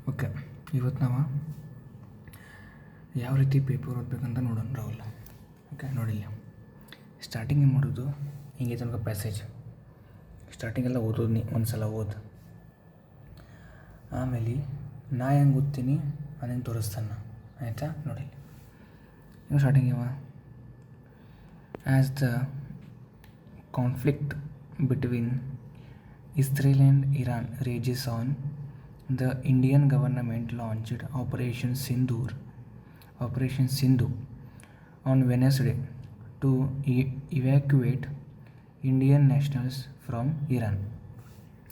Okay, ಇವತ್ತು ನಾವು ಯಾವ ರೀತಿ ಪೇಪರ್ ಓದಬೇಕಂತ ನೋಡೋಣ ರಾಹುಲ್. ಓಕೆ, ನೋಡಿಲ್ಲ ಸ್ಟಾರ್ಟಿಂಗ್ ಏನು ಮಾಡೋದು, ಹಿಂಗೆ ತನಕ ಪ್ಯಾಸೇಜ್ ಸ್ಟಾರ್ಟಿಂಗೆಲ್ಲ ಓದೋದು ನೀ ಒಂದು ಸಲ ಓದು. ಆಮೇಲೆ ನಾ ಹೆಂಗೆ ಓದ್ತೀನಿ ಅದನ್ನು ತೋರಿಸ್ತಾನೆ, ಆಯಿತಾ? ನೋಡಿಲ್ಲ ಇವಾಗ ಸ್ಟಾರ್ಟಿಂಗ್ ಇವ as the conflict between Israel and Iran rages on, the Indian government launched Operation Sindhu on Wednesday to evacuate Indian nationals from Iran.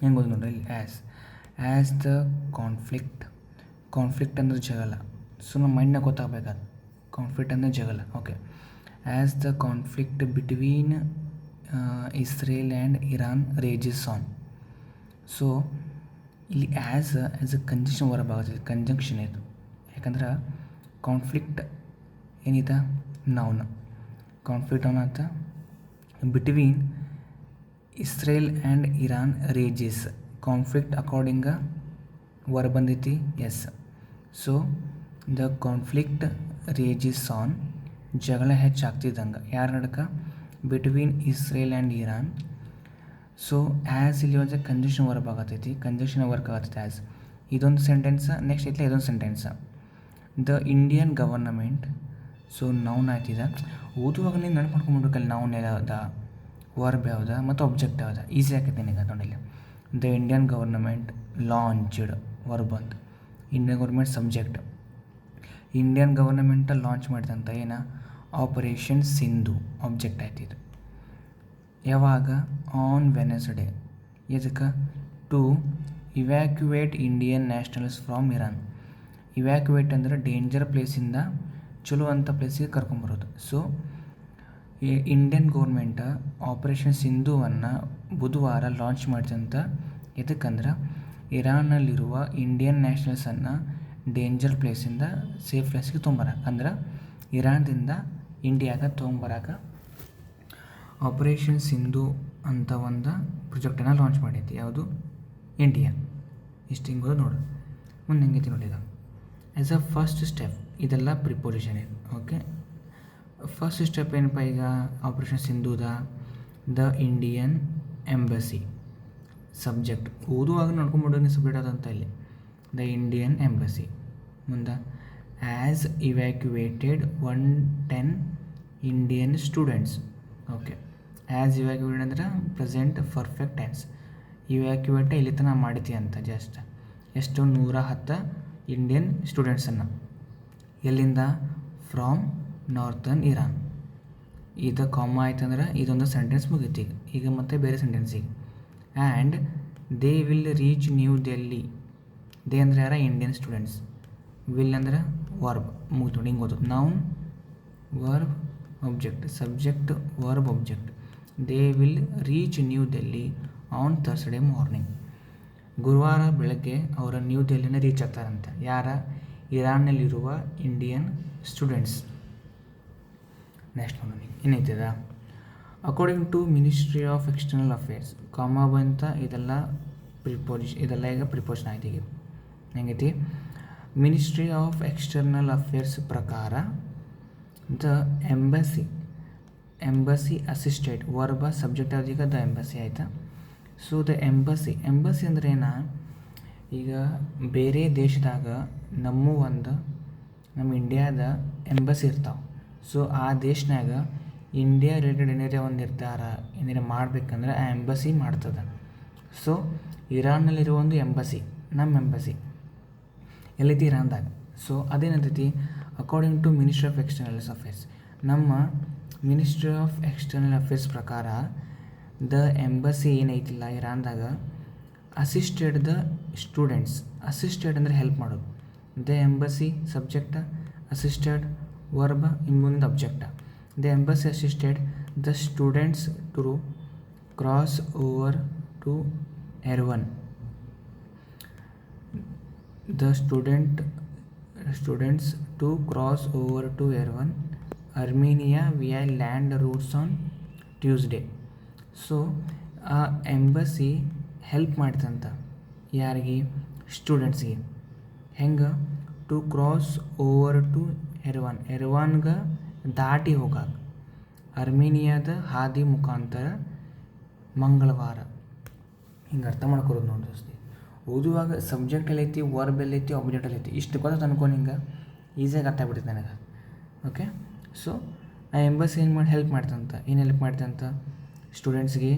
ಹೆಂಗೋದು ನೋಡ್ರಿ, ಆ್ಯಸ್ ದ ಕಾನ್ಫ್ಲಿಕ್ಟ್ ಅಂದರೆ ಜಗಳ. ಸೊ ನಮ್ಮ ಮೈಂಡ್ನಾಗ ಗೊತ್ತಾಗಬೇಕಾದ ಕಾನ್ಫ್ಲಿಕ್ಟ್ ಅಂದರೆ ಜಗಳ. Okay, as the conflict between Israel and Iran rages on. So ಇಲ್ಲಿ as a conjunction verb ಆಗುತ್ತೆ, conjunction ಇದು. ಯಾಕಂದ್ರೆ ಕಾನ್ಫ್ಲಿಕ್ಟ್ ಏನಿದೆ ನೌನ್, ಕಾನ್ಫ್ಲಿಕ್ಟ್ ಅವನ ಅಂತ between Israel and Iran rages. Conflict according verb ಬಂದೈತಿ yes. So the conflict rages on, ಜಗಳ ಹೆಚ್ಚಾಗ್ತಿದ್ದಂಗೆ ಯಾರ ನಡಕ, between Israel and Iran. So as ಇಲ್ಲಿ ಒಂದು ಕಂಜಂಕ್ಷನ್ ವರ್ಕ್ ಆಗತೈತಿ, ಕಂಜಂಕ್ಷನ್ ವರ್ಕ್ ಆಗತೈತಿ ಆ್ಯಸ್. ಇದೊಂದು ಸೆಂಟೆನ್ಸ್, ನೆಕ್ಸ್ಟ್ ಐತ್ಲ ಇದೊಂದು sentence. The Indian government, so noun ಆಯ್ತಿದೆ. ಓದುವಾಗ ನೀನು ನೆನಪು ಮಾಡ್ಕೊಂಡ್ಬಿಡ್ಬೇಕಲ್ಲಿ ನೌನ್ ಯಾವ್ದ, ವರ್ಬ್ ಯಾವ್ದು ಮತ್ತು ಒಬ್ಜೆಕ್ಟ್ ಯಾವ್ದು, ಈಸಿ ಆಕೈತೆ ನಿನಗೆ ನೋಡಿಲ್ಲ. The Indian government launched verb ಅಂತ, Indian government subject. Indian government launch ಮಾಡಿದಂಥ ಏನು, ಆಪರೇಷನ್ ಸಿಂಧು ಆಬ್ಜೆಕ್ಟ್ ಆಯ್ತಿದ್ದು. ಯಾವಾಗ, ಆನ್ ವೆನೆಸ್ಡೇ. ಇದಕ್ಕೆ to evacuate Indian nationals from Iran. Evacuate ಅಂದರೆ ಡೇಂಜರ್ ಪ್ಲೇಸಿಂದ ಚಲೋ ಅಂಥ ಪ್ಲೇಸಿಗೆ ಕರ್ಕೊಂಬರೋದು. ಸೊ ಇಂಡಿಯನ್ ಗೌರ್ಮೆಂಟ್ ಆಪರೇಷನ್ ಸಿಂಧುವನ್ನು ಬುಧವಾರ ಲಾಂಚ್ ಮಾಡಿದಂಥ, ಎದಕ್ಕಂದ್ರೆ ಇರಾನ್ನಲ್ಲಿರುವ ಇಂಡಿಯನ್ ನ್ಯಾಷನಲ್ಸನ್ನು ಡೇಂಜರ್ ಪ್ಲೇಸಿಂದ ಸೇಫ್ ಪ್ಲೇಸಿಗೆ ತೊಗೊಂಬರಕ್ಕೆ, ಅಂದ್ರೆ ಇರಾನ್ದಿಂದ ಇಂಡಿಯಾಗೆ ತೊಗೊಂಬರಕ್ಕೆ ಆಪರೇಷನ್ ಸಿಂಧು ಅಂತ ಒಂದು ಪ್ರಾಜೆಕ್ಟನ್ನು ಲಾಂಚ್ ಮಾಡೈತಿ. ಯಾವುದು, ಇಂಡಿಯಾ. ಇಷ್ಟು ಹಿಂಗೆ ನೋಡು. ಮುಂದೆ ಹೆಂಗೈತಿ ನೋಡಿ. ಈಗ ಆ್ಯಸ್ ಅ ಫಸ್ಟ್ ಸ್ಟೆಪ್, ಇದೆಲ್ಲ ಪ್ರಿಪೋಸಿಷನ್ ಇದೆ. ಓಕೆ, ಫಸ್ಟ್ ಸ್ಟೆಪ್ ಏನಪ್ಪ ಈಗ ಆಪರೇಷನ್ ಸಿಂಧುದ, ದ ಇಂಡಿಯನ್ ಎಂಬಸಿ ಸಬ್ಜೆಕ್ಟ್. ಓದುವಾಗ ನೋಡ್ಕೊಂಬಿಡೋ ನೀವು ಸಬ್ಜೆಕ್ಟ್ ಅದಂತ ಇಲ್ಲಿ, ದ ಇಂಡಿಯನ್ ಎಂಬಸಿ. ಮುಂದೆ as evacuated 110 Indian students. Okay, as evacuated ಅಂದ್ರೆ ಪ್ರೆಸೆಂಟ್ ಪರ್ಫೆಕ್ಟ್ ಟೆನ್ಸ್. ಇವ್ಯಾಕ್ಯುವೇಟ್ ಇಲ್ಲಿ ತನಕ ಮಾಡಿತಿ ಅಂತ, ಜಸ್ಟ್ ಎಷ್ಟು 110 ಇಂಡಿಯನ್ ಸ್ಟೂಡೆಂಟ್ಸನ್ನು. ಎಲ್ಲಿಂದ, ಫ್ರಾಮ್ ನಾರ್ತನ್ ಇರಾನ್. ಇದು ಕಾಮ ಆಯ್ತಂದ್ರೆ ಇದೊಂದು ಸೆಂಟೆನ್ಸ್ ಮುಗೀತಿ. ಈಗ ಮತ್ತೆ ಬೇರೆ ಸೆಂಟೆನ್ಸಿಗೆ, and they will reach New Delhi. They ಅಂದರೆ ಯಾರ, ಇಂಡಿಯನ್ ಸ್ಟೂಡೆಂಟ್ಸ್. ವಿಲ್ ಅಂದ್ರೆ ವರ್ಬ್, ಮುಗಿತು ಹಿಂಗೆ ಓದು. Noun verb object, subject verb object. They will reach New Delhi on Thursday morning. ಗುರುವಾರ ಬೆಳಗ್ಗೆ ಅವರ ನ್ಯೂ ಡೆಲ್ಲಿನ ರೀಚ್ ಆಗ್ತಾರಂತೆ. ಯಾರ, ಇರಾನ್ನಲ್ಲಿರುವ ಇಂಡಿಯನ್ ಸ್ಟೂಡೆಂಟ್ಸ್. ನೆಕ್ಸ್ಟ್ ನೋಡಿ ಏನೈತದ, according to ministry of external affairs. Comma ಬಂತ, ಇದೆಲ್ಲ ಇದೆಲ್ಲ ಈಗ ಪ್ರಿಪೋಷನ್ ಆಯ್ತು. ಈಗ ಹೆಂಗೈತಿ, ಮಿನಿಸ್ಟ್ರಿ ಆಫ್ ಎಕ್ಸ್ಟರ್ನಲ್ ಅಫೇರ್ಸ್ ಪ್ರಕಾರ the embassy assisted verb subject ಆದೀಗ ದ ಎಂಬಸಿ ಆಯಿತಾ. ಸೊ ದ ಎಂಬಸಿ ಅಂದ್ರೆ ಏನ, ಈಗ ಬೇರೆ ದೇಶದಾಗ ನಮ್ಮ ಇಂಡಿಯಾದ ಎಂಬಸಿ ಇರ್ತಾವೆ. ಸೊ ಆ ದೇಶನಾಗ ಇಂಡಿಯಾ ರಿಲೇಟೆಡ್ ಏನಾರ ಒಂದು ನಿರ್ಧಾರ ಏನಾರ ಮಾಡ್ಬೇಕಂದ್ರೆ ಆ ಎಂಬಸಿ ಮಾಡ್ತದೆ. ಸೊ ಇರಾನ್ನಲ್ಲಿರೋ ಒಂದು ಎಂಬಸಿ, ನಮ್ಮ ಎಂಬಸಿ ಎಲ್ಲೈತಿ, ಇರಾನ್ದಾಗ. ಸೊ ಅದೇನಂತೈತಿ, according to ministry of external affairs. ನಮ್ಮ ಮಿನಿಸ್ಟ್ರಿ ಆಫ್ ಎಕ್ಸ್ಟರ್ನಲ್ ಅಫೇರ್ಸ್ ಪ್ರಕಾರ ದ ಎಂಬಸಿ ಏನೈತಿಲ್ಲ ಇರಾನ್ದಾಗ, ಅಸಿಸ್ಟೆಡ್ ದ ಸ್ಟೂಡೆಂಟ್ಸ್. ಅಸಿಸ್ಟೆಡ್ ಅಂದರೆ ಹೆಲ್ಪ್ ಮಾಡೋದು. The embassy subject, assisted verb, ಇನ್ನು ಮುಂದೆ object. The embassy assisted the students to cross over to Yerevan. The students to cross over to Yerevan, Armenia via land routes on Tuesday. So ಆ embassy help ಮಾಡ್ತಂತ ಯಾರಿಗೆ, ಸ್ಟೂಡೆಂಟ್ಸ್ಗೆ ಹೆಂಗೆ to cross over to ಎರ್ವಾನ್ಗೆ ದಾಟಿ ಹೋಗಾಕ ಅರ್ಮೇನಿಯಾದ ಹಾದಿ ಮುಖಾಂತರ ಮಂಗಳವಾರ. ಹಿಂಗೆ ಅರ್ಥ ಮಾಡ್ಕೊರೋದು ನೋಡಿ ದೋಸ್ತಿ. ಓದುವಾಗ ಸಬ್ಜೆಕ್ಟ್ ಎಲ್ಲೈತಿ, ವರ್ಬ್ ಎಲ್ಲೈತಿ, ಆಬ್ಜೆಕ್ಟ್ ಎಲ್ಲೈತಿ, ಇಷ್ಟು ಗೊತ್ತಾಯ್ತು ಅನ್ಕೊ ನಿಂಗೆ ಈಸಿಯಾಗಿ ಅರ್ಥ ಆಗ್ಬಿಡ್ತೈತೆ ನನಗೆ. ಓಕೆ, ಸೊ ಆ ಎಂಬಸಿ ಏನು ಮಾಡಿ ಹೆಲ್ಪ್ ಮಾಡ್ತಂತ, ಏನು ಹೆಲ್ಪ್ ಮಾಡ್ತಂತ ಸ್ಟೂಡೆಂಟ್ಸ್ಗೆ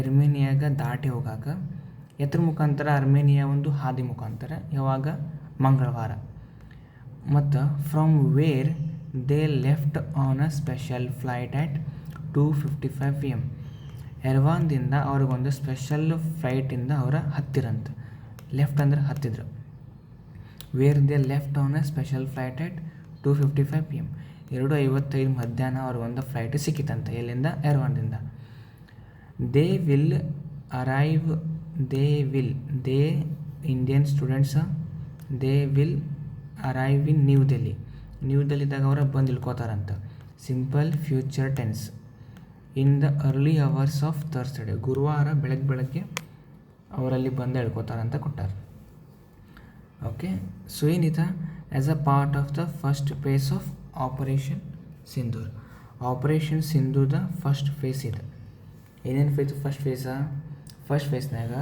ಅರ್ಮೇನಿಯಾಗ ದಾಟಿ ಹೋಗಾಕ ಎತ್ರ ಮುಖಾಂತರ, ಅರ್ಮೇನಿಯಾ ಒಂದು ಹಾದಿ ಮುಖಾಂತರ. ಯಾವಾಗ? ಮಂಗಳವಾರ. ಮತ್ತು from where they left on a special flight at 2:55 PM. ಎರ್ವಾನ್ದಿಂದ ಅವ್ರಿಗೊಂದು ಸ್ಪೆಷಲ್ ಫ್ಲೈಟಿಂದ ಅವರ ಹತ್ತಿರಂತ. ಲೆಫ್ಟ್ ಅಂದ್ರೆ ಹತ್ತಿದ್ರು. Where they left on a special flight at 2:55 PM. 2:55 ಮಧ್ಯಾಹ್ನ ಅವ್ರಿಗೊಂದು ಫ್ಲೈಟ್ ಸಿಕ್ಕಿತಂತ. ಎಲ್ಲಿಂದ? ಎರ್ವಾನ್ದಿಂದ. They will arrive the Indian students they will arrive in New Delhi. New ಡೆಲ್ಲಿದಾಗ ಅವರ ಬಂದು ಇಳ್ಕೋತಾರಂತ. Simple future tense in the early hours of Thursday. ಗುರುವಾರ ಬೆಳಗ್ಗೆ ಅವರಲ್ಲಿ ಬಂದು ಇಳ್ಕೋತಾರಂತ ಕೊಟ್ಟಾರೆ. ಓಕೆ, ಸೊ ಏನಿದೆ? As a part of the first phase of operation Sindoor. Operation ಸಿಂಧೂದ ಫಸ್ಟ್ ಫೇಸ್ ಇದೆ. ಏನೇನು ಫೇಸ್? ಫಸ್ಟ್ ಫೇಸ್ನಾಗ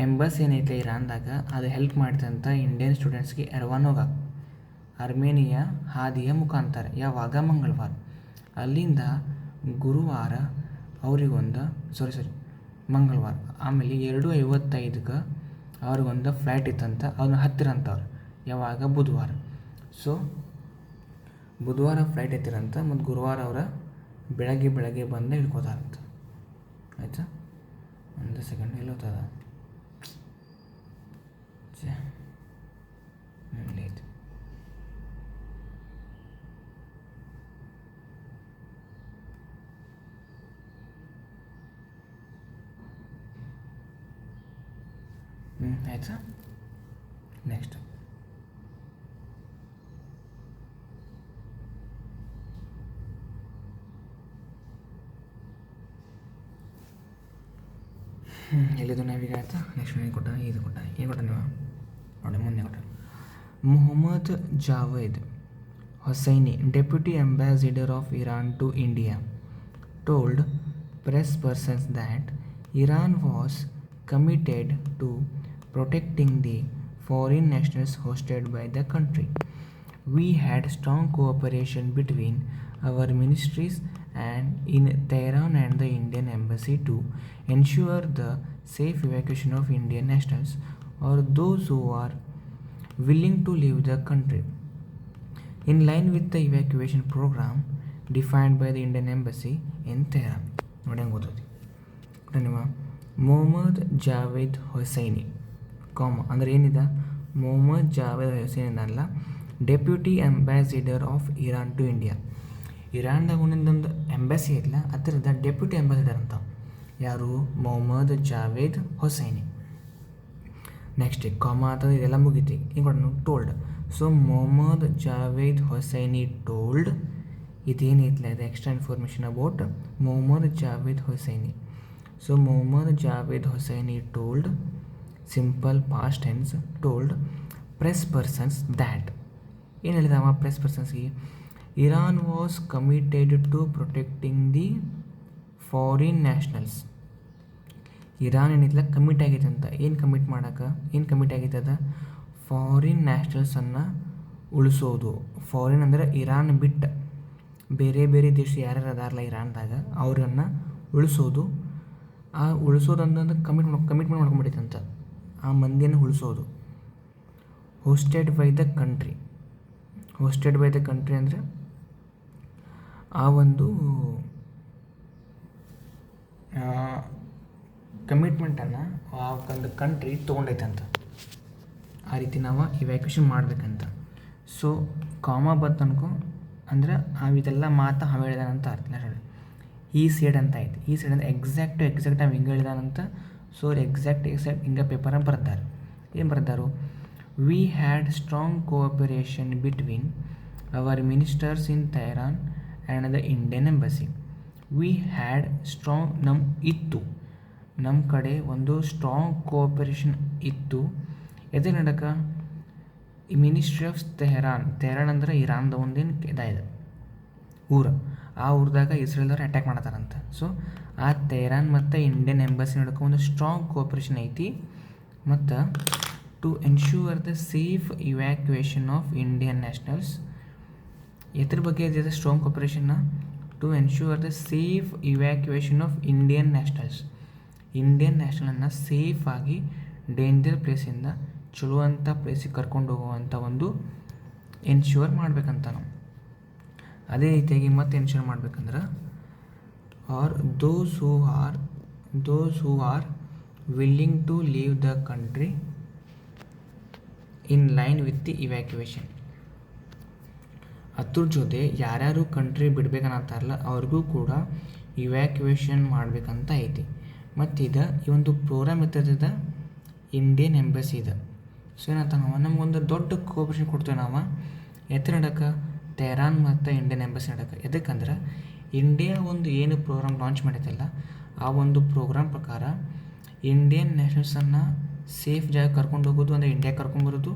ಎಂಬಸಿ ಏನೈತೆ ಇರಾನ್ದಾಗ ಅದು ಹೆಲ್ಪ್ ಮಾಡ್ತಂತ ಇಂಡಿಯನ್ ಸ್ಟೂಡೆಂಟ್ಸ್ಗೆ ಎರ್ವಾನ್ ಹೋಗಾಕ ಅರ್ಮೇನಿಯಾ ಹಾದಿಯ ಮುಖಾಂತರ. ಯಾವಾಗ? ಮಂಗಳವಾರ. ಅಲ್ಲಿಂದ ಗುರುವಾರ ಅವರಿಗೊಂದು ಮಂಗಳವಾರ. ಆಮೇಲೆ 2:55 ಅವ್ರಿಗೊಂದು ಫ್ಲೈಟ್ ಇತ್ತಂತ, ಅದನ್ನ ಹತ್ತಿರ ಅಂತವ್ರು. ಯಾವಾಗ? ಬುಧವಾರ. ಸೊ ಬುಧವಾರ ಫ್ಲೈಟ್ ಇತ್ತಿರಂತ, ಮತ್ತು ಗುರುವಾರ ಅವರ ಬೆಳಗ್ಗೆ ಬಂದು ಇಳ್ಕೋತಾರಂತ. ಆಯಿತಾ? ಒಂದು ಸೆಕೆಂಡ್, ಎಲ್ಲೋತದ ಐತೆ. ಆಯಿತಾ? ನೆಕ್ಸ್ಟ್ ಎಲ್ಲಿದು ನಾವೀಗ? ಆಯಿತಾ? ನೆಕ್ಸ್ಟ್ ಏನು ಕೊಟ್ಟ? ಏನು ಕೊಟ್ಟ ನೀವು ನೋಡಿ, ಮುಂದೆ ಕೊಟ್ಟ. Mohammad Javed Hosseini, deputy ambassador of Iran to India, told press persons that Iran was committed to protecting the foreign nationals hosted by the country. We had strong cooperation between our ministries and in Tehran and the Indian embassy to ensure the safe evacuation of Indian nationals or those who are willing to leave the country. In line with the evacuation program defined by the Indian embassy in Tehran. ನೋಡಿ ಹೆಂಗೆ ಓದೋದು ನೀವು. Mohammed Javed ಹೊಸೈನಿ ಅಂದರೆ ಏನಿದೆ? Mohammed Javed Hosseini ಅಲ್ಲ, deputy ambassador of Iran to India. ಇರಾನ್ದಾಗ ಒಂದೊಂದು embassy ಇಲ್ಲ, ಅದರದ ಡೆಪ್ಯೂಟಿ ಅಂಬಾಸಿಡರ್ ಅಂತ. ಯಾರು? ಮೊಹಮ್ಮದ್ ಜಾವೇದ್ ಹೊಸೈನಿ. ನೆಕ್ಸ್ಟ್ ಅಂತಂದ್ರೆ ಇದೆಲ್ಲ ಮುಗೀತಿ. ಈಗ told. So Mohammad Javed Hosseini told. ಇದೇನೈತಿಲ್ಲ, ಇದು extra information about Mohammad Javed Hosseini. So Mohammad Javed Hosseini told, simple past tense, told press persons that. ಏನು ಹೇಳಿದವ ಪ್ರೆಸ್ ಪರ್ಸನ್ಸ್ಗೆ? Iran was committed to protecting the foreign nationals. Iran ಏನಿಲ್ಲ commit ಆಗೈತೆ ಅಂತ. ಏನು commit ಆಗೈತೆ ಅದ? ಫಾರಿನ್ ನ್ಯಾಷನಲ್ಸನ್ನು ಉಳಿಸೋದು. ಫಾರಿನ್ ಅಂದರೆ ಇರಾನ್ ಬಿಟ್ಟು ಬೇರೆ ದೇಶ ಯಾರ್ಯಾರು ಅದಾರಲ್ಲ ಇರಾನ್ದಾಗ ಅವ್ರನ್ನ ಉಳಿಸೋದು. ಆ ಉಳಿಸೋದು ಅಂತಂದ್ರೆ ಕಮಿಟ್ಮೆಂಟ್ ಮಾಡ್ಕೊಂಡ್ಬಿಟ್ಟೈತಂತ. ಆ ಮಂದಿಯನ್ನು ಉಳಿಸೋದು. ಹೋಸ್ಟೆಡ್ ಬೈ ದ ಕಂಟ್ರಿ ಅಂದರೆ ಆ ಒಂದು ಕಮಿಟ್ಮೆಂಟನ್ನು ಆ ಒಂದು ಕಂಟ್ರಿ ತೊಗೊಂಡೈತಂತ. ಆ ರೀತಿ ನಾವು ಇವ್ಯಾಕ್ಯೂಷನ್ ಮಾಡಬೇಕಂತ. ಸೊ ಬಂತು ಅನ್ಕೊ ಅಂದ್ರೆ ಇದೆಲ್ಲ ಮಾತು ಅವ ಹೇಳಿದಾನಂತ ಅರ್ಥ. ಈ ಸೈಡ್ ಅಂತ ಆಯ್ತು. ಈ ಸೈಡ್ ಅಂದರೆ ಎಕ್ಸಾಕ್ಟ್ ಅವ ಹಿಂಗೆ ಹೇಳಿದಾನಂತ. ಸೊ ಎಕ್ಸಾಕ್ಟ್ ಹಿಂಗೆ ಪೇಪರನ್ನು ಬರ್ತಾರೆ. ಏನು ಬರ್ದಾರು? We had strong cooperation between our ministers in Tehran and the Indian embassy. We had strong ನಮ್ಮ ಕಡೆ ಒಂದು ಸ್ಟ್ರಾಂಗ್ ಕೋಆಪರೇಷನ್ ಇತ್ತು. ಎದೆ ನಡಕ ಮಿನಿಸ್ಟ್ರಿ ಆಫ್ ತೆಹರಾನ್ ಅಂದ್ರೆ ಇರಾನ್ದ ಒಂದೇನು ಇದಾಗಿದೆ ಊರು. ಆ ಊರದಾಗ ಇಸ್ರೇಲ್ದವ್ರು ಅಟ್ಯಾಕ್ ಮಾಡತ್ತಾರಂತ. ಸೊ ಆ ತೆಹರಾನ್ ಮತ್ತು ಇಂಡಿಯನ್ ಎಂಬಸಿ ನಡುಕ ಒಂದು ಸ್ಟ್ರಾಂಗ್ ಕೋಆಪ್ರೇಷನ್ ಐತಿ. ಮತ್ತು to ensure the safe evacuation of Indian nationals. ಎದ್ರ ಬಗ್ಗೆ ಇದೆ ಸ್ಟ್ರಾಂಗ್ ಕೋಆಪರೇಷನ್ನ? To ensure the safe evacuation of Indian nationals. Indian ನ್ಯಾಷನಲನ್ನು ಸೇಫಾಗಿ ಡೇಂಜರ್ ಪ್ಲೇಸಿಂದ ಚಲೋ ಅಂಥ ಪ್ಲೇಸಿಗೆ ಕರ್ಕೊಂಡು ಹೋಗುವಂಥ ಒಂದು ಎನ್ಶ್ಯೂರ್ ಮಾಡ್ಬೇಕಂತ ನಾವು. ಅದೇ ರೀತಿಯಾಗಿ ಮತ್ತೆ ಎನ್ಶ್ಯೂರ್ ಮಾಡ್ಬೇಕಂದ್ರೆ are those who are willing to leave the country in line with the evacuation. ಅದ್ರ ಜೊತೆ ಯಾರ್ಯಾರು ಕಂಟ್ರಿ ಬಿಡ್ಬೇಕನ್ನತ್ತಾರಲ್ಲ ಅವ್ರಿಗೂ ಕೂಡ ಇವ್ಯಾಕ್ಯುಯೇಷನ್ ಮಾಡ್ಬೇಕಂತ ಐತಿ. ಮತ್ತು ಈ ಒಂದು ಪ್ರೋಗ್ರಾಮ್ ಇರ್ತದ ಇಂಡಿಯನ್ ಎಂಬಸಿ ಇದೆ. ಸೊ ಏನಂತ ನಾವು ನಮಗೊಂದು ದೊಡ್ಡ ಕೋಆಪರೇಷನ್ ಕೊಡ್ತೇವೆ ನಾವು ಎತ್ತರ ನಡಕ್ಕೆ ತೆಹರಾನ್ ಮತ್ತು ಇಂಡಿಯನ್ ಎಂಬಸಿ ನಡಕ್ಕೆ. ಎದಕ್ಕಂದ್ರೆ ಇಂಡಿಯಾ ಒಂದು ಏನು ಪ್ರೋಗ್ರಾಮ್ ಲಾಂಚ್ ಮಾಡೈತಲ್ಲ ಆ ಒಂದು ಪ್ರೋಗ್ರಾಮ್ ಪ್ರಕಾರ ಇಂಡಿಯನ್ ನ್ಯಾಷನಲ್ಸನ್ನು ಸೇಫ್ ಜಾಗ ಕರ್ಕೊಂಡು ಹೋಗೋದು ಅಂದರೆ ಇಂಡಿಯಾಗೆ ಕರ್ಕೊಂಬರೋದು,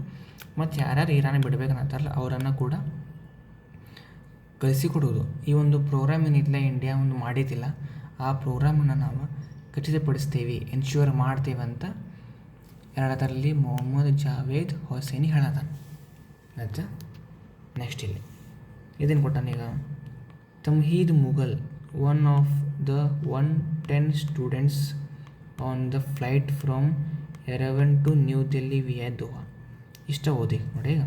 ಮತ್ತು ಯಾರ್ಯಾರು ಇರಾನ್ ಬಿಡಬೇಕನ್ನತ್ತಾರಲ್ಲ ಅವರನ್ನು ಕೂಡ ಕಳಿಸಿಕೊಡೋದು. ಈ ಒಂದು ಪ್ರೋಗ್ರಾಮ್ ಏನಿಲ್ಲ ಇಂಡಿಯಾ ಒಂದು ಮಾಡಿದ್ದಿಲ್ಲ, ಆ ಪ್ರೋಗ್ರಾಮನ್ನು ನಾವು ಖಚಿತಪಡಿಸ್ತೇವೆ, ಎನ್ಶ್ಯೂರ್ ಮಾಡ್ತೇವೆ ಅಂತ ಹೇಳೋದರಲ್ಲಿ ಮೊಹಮ್ಮದ್ ಜಾವೇದ್ ಹೊಸೈನಿ ಹೇಳದ. ಆಯ್ತಾ? ನೆಕ್ಸ್ಟ್ ಇಲ್ಲಿ ಇದನ್ನು ಕೊಟ್ಟಾನೀಗ. Tamheed Mughal, one of the 110 students on the flight from Yerevan to New Delhi via Doha. ಇಷ್ಟ ಓದಿ ನೋಡಿ. ಈಗ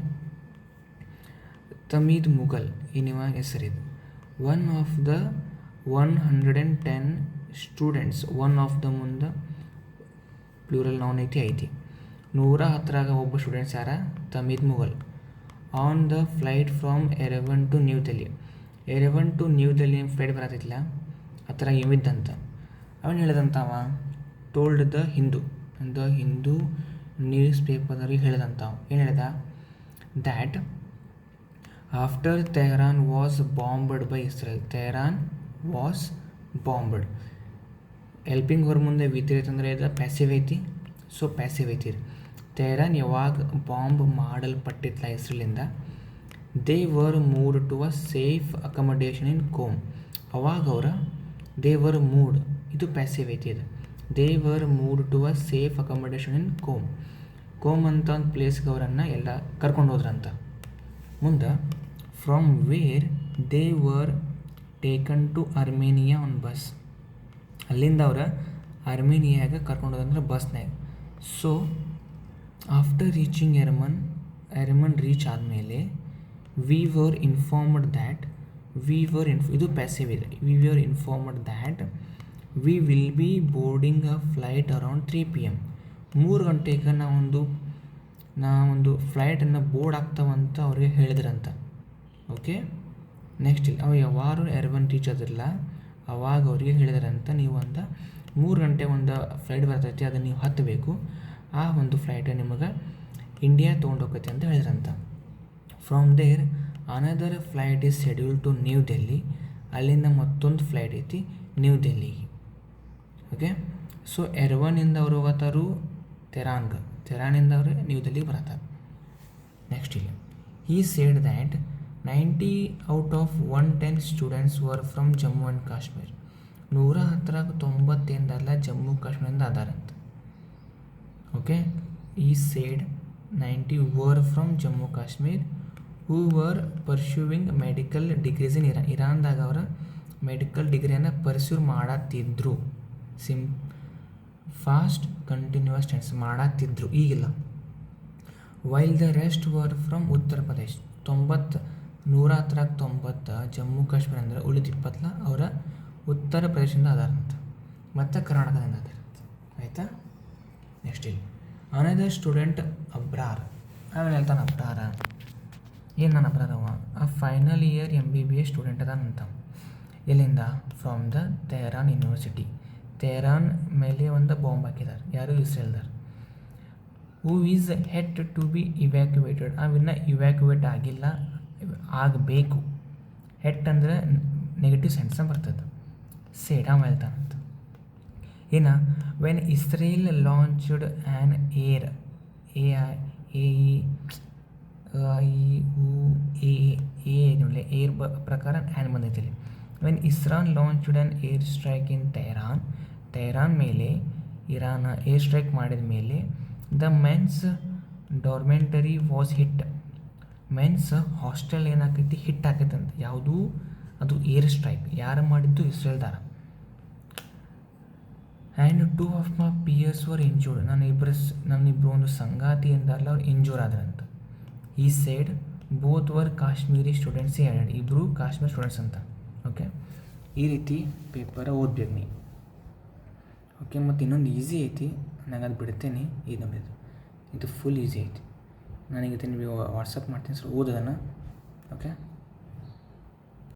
ತಮೀದ್ ಮುಘಲ್ ಎನ್ನುವ ಹೆಸರಿದು. One of the 110 students, one of the ಮುಂದೆ ಪ್ಲೂರಲ್ ನೌನ್ ಐತಿ 110 ಒಬ್ಬ ಸ್ಟೂಡೆಂಟ್ಸ್ ಯಾರ? Tamheed Mughal. On the flight from Yerevan to New Delhi. Yerevan to New Delhi flight ಬರತ್ತಿಲ್ಲ ಆ ಥರ ಇವಿದ್ದಂತ. ಅವನು ಹೇಳಿದಂತ ಟೋಲ್ಡ್ ದ ಹಿಂದೂ ನ್ಯೂಸ್ ಪೇಪರ್ನವ್ರಿಗೆ ಹೇಳಿದಂತ. ಏನು ಹೇಳಿದ? That after Tehran was bombed by Israel. Tehran was bombed. Helping ಹೊರ ಮುಂದೆ ವಿತಿರೈತಂದ್ರೆ ಇದು ಪ್ಯಾಸಿವ್ ಐತಿ. ಸೊ ಪ್ಯಾಸಿವ್ ಐತಿ. ತೆಹರಾನ್ ಯಾವಾಗ ಬಾಂಬ್ ಮಾಡಲ್ಪಟ್ಟಿತ್ತಲ್ಲ ಇಸ್ರೇಲಿಂದ, they were moved to a safe accommodation in Qom. ಅವಾಗ ಅವರ ದೇ ವರ್ ಮೂಡ್, ಇದು ಪ್ಯಾಸಿವ್ ಐತಿ. ಇದು they were moved to a safe accommodation in Qom ಅಂತ ಒಂದು ಪ್ಲೇಸ್ಗೆ ಅವರನ್ನು ಎಲ್ಲ ಕರ್ಕೊಂಡು ಹೋದ್ರಂತ. ಮುಂದೆ from where they were taken to Armenia on bus. ಅಲ್ಲಿಂದ ಅವರ ಅರ್ಮೇನಿಯಾಗೆ ಕರ್ಕೊಂಡು ಹೋದಂದ್ರೆ ಬಸ್ನಾಗ. So after reaching Yerevan reach ಆದಮೇಲೆ ವಿ ವರ್ ಇನ್ಫಾರ್ಮ್ಡ್ ದ್ಯಾಟ್ ಇದು ಪ್ಯಾಸಿವ್ ಇದೆ. We were informed that we will be boarding a flight around 3 PM. 3 ಗಂಟೆಗೆ ನಾವೊಂದು ಫ್ಲೈಟನ್ನು ಬೋರ್ಡ್ ಆಗ್ತಾವಂತ ಅವ್ರಿಗೆ ಹೇಳಿದ್ರಂತ. ಓಕೆ, ನೆಕ್ಸ್ಟ್ ಇಲ್ಲಿ ಅವು ಯಾವಾರು ಯೆರೆವನ್ ರೀಚ್ ಆದ್ರಲ್ಲ ಅವಾಗ ಅವ್ರಿಗೆ ಹೇಳಿದ್ರಂತ, ನೀವು 3 ಗಂಟೆ ಒಂದು ಫ್ಲೈಟ್ ಬರ್ತೈತಿ, ಅದನ್ನು ನೀವು ಹತ್ತಬೇಕು. ಆ ಒಂದು ಫ್ಲೈಟ್ ನಿಮಗೆ ಇಂಡಿಯಾ ತೊಗೊಂಡೋಗತ್ತೆ ಅಂತ ಹೇಳಿದ್ರಂತ. From there another flight is schedule to New Delhi. ಅಲ್ಲಿಂದ ಮತ್ತೊಂದು ಫ್ಲೈಟ್ ಐತಿ ನ್ಯೂ ಡೆಲ್ಲಿಗೆ. ಓಕೆ, ಸೊ ಯೆರೆವನ್ನಿಂದ ಅವರು ಹೋಗತ್ತಾರು ತೆಹರಾನಿಂದ ಅವರು ನ್ಯೂ ಡೆಲ್ಲಿಗೆ ಬರತ್ತಾರೆ. ನೆಕ್ಸ್ಟ್ ಇಲ್ಲಿ he said that 90 out of 110 students were from Jammu and Kashmir. 110 Jammu ಕಾಶ್ಮೀರದಿಂದ ಅದಾರಂತ. Okay, he said 90 were from Jammu Kashmir who were pursuing medical degrees in Iran. ಇರಾನ್ದಾಗ ಅವರ medical ಡಿಗ್ರಿಯನ್ನು pursue ಮಾಡತ್ತಿದ್ರು. Past continuous tense ಮಾಡತ್ತಿದ್ರು, ಈಗಿಲ್ಲ. While the rest var from Uttar Pradesh. 110 Jammu Kashmir ಅಂದರೆ ಉಳಿದ 20 ಅವರ ಉತ್ತರ ಪ್ರದೇಶದಿಂದ ಅದಾರಂತ ಮತ್ತು ಕರ್ನಾಟಕದಿಂದ ಅದಾರಂತ. ಆಯಿತಾ? ನೆಕ್ಸ್ಟ್ ಇಲ್ಲಿ ಅನದರ್ ಸ್ಟೂಡೆಂಟ್ ಅಬ್ರಾರ್. ಅವನು ಹೇಳ್ತಾನೆ ಅಬ್ರಾರ ಏನು ನಾನು ಅಬ್ರಾರವ ಆ ಫೈನಲ್ ಇಯರ್ MBBS ಸ್ಟೂಡೆಂಟ್ ಅದಾನಂತ. ಎಲ್ಲಿಂದ? From the Tehran university. Tehran ಮೇಲೆ ಒಂದು ಬಾಂಬ್ ಹಾಕಿದ್ದಾರೆ ಯಾರು? ಇಸ್ರೇಲ್ದಾರ್. Who is had to be evacuated. ಅವಿನ್ನ ಇವ್ಯಾಕ್ಯುವೇಟ್ ಆಗಿಲ್ಲ, ಆಗಬೇಕು. ಹೆಡ್ ಅಂದರೆ ನೆಗೆಟಿವ್ ಸೆನ್ಸ್ ಬರ್ತದೆ. ಸೇಡ್ ಅವ ಹೇಳ್ತಾನಂತ. ಏನ? ವೆನ್ ಇಸ್ರೇಲ್ ಲಾಂಚ್ಡ್ ಆ್ಯನ್ ಇ ಉ ಎ ನೋಡಿ ಏರ್ ಪ್ರಕಾರ ಆ್ಯನ್ ಬಂದೈತಿ ಇಲ್ಲಿ. When Israel launched an air strike in Tehran ಮೇಲೆ ಇರಾನ್ ಏರ್ ಸ್ಟ್ರೈಕ್ ಮಾಡಿದ ಮೇಲೆ the men's dormitory was hit. Men's hostel ಏನಾಕೈತಿ ಹಿಟ್ ಆಕೈತೆ ಅಂತ. ಯಾವುದು ಅದು ಏರ್ ಸ್ಟ್ರೈಕ್ ಯಾರು ಮಾಡಿದ್ದು? ಇಸ್ರೇಲ್ದಾರ. And 2 of my peers were injured. ನನ್ನಿಬ್ಬರು ಒಂದು ಸಂಗಾತಿ ಎಂದಾರಲ್ಲ ಅವ್ರು ಇಂಜೂರ್ ಆದ್ರಂತ. ಈ side both were Kashmiri students added. ಇಬ್ಬರು ಕಾಶ್ಮೀರ್ ಸ್ಟೂಡೆಂಟ್ಸ್ ಅಂತ. ಓಕೆ, ಈ ರೀತಿ ಪೇಪರ್ ಓದ್ಬೇಕು ನೀ. ಓಕೆ, ಮತ್ತು ಇನ್ನೊಂದು ಈಸಿ ಐತಿ, ನನಗೆ ಅದು ಬಿಡ್ತೇನೆ. ಇದು ನೋಡಿದ್ದು ಇದು ಫುಲ್ ಈಸಿ ಐತಿ. ನನಗೆ ನೀವು ವಾಟ್ಸಪ್ ಮಾಡ್ತೀನಿ ಸರ್, ಓದೋದನ್ನು. ಓಕೆ.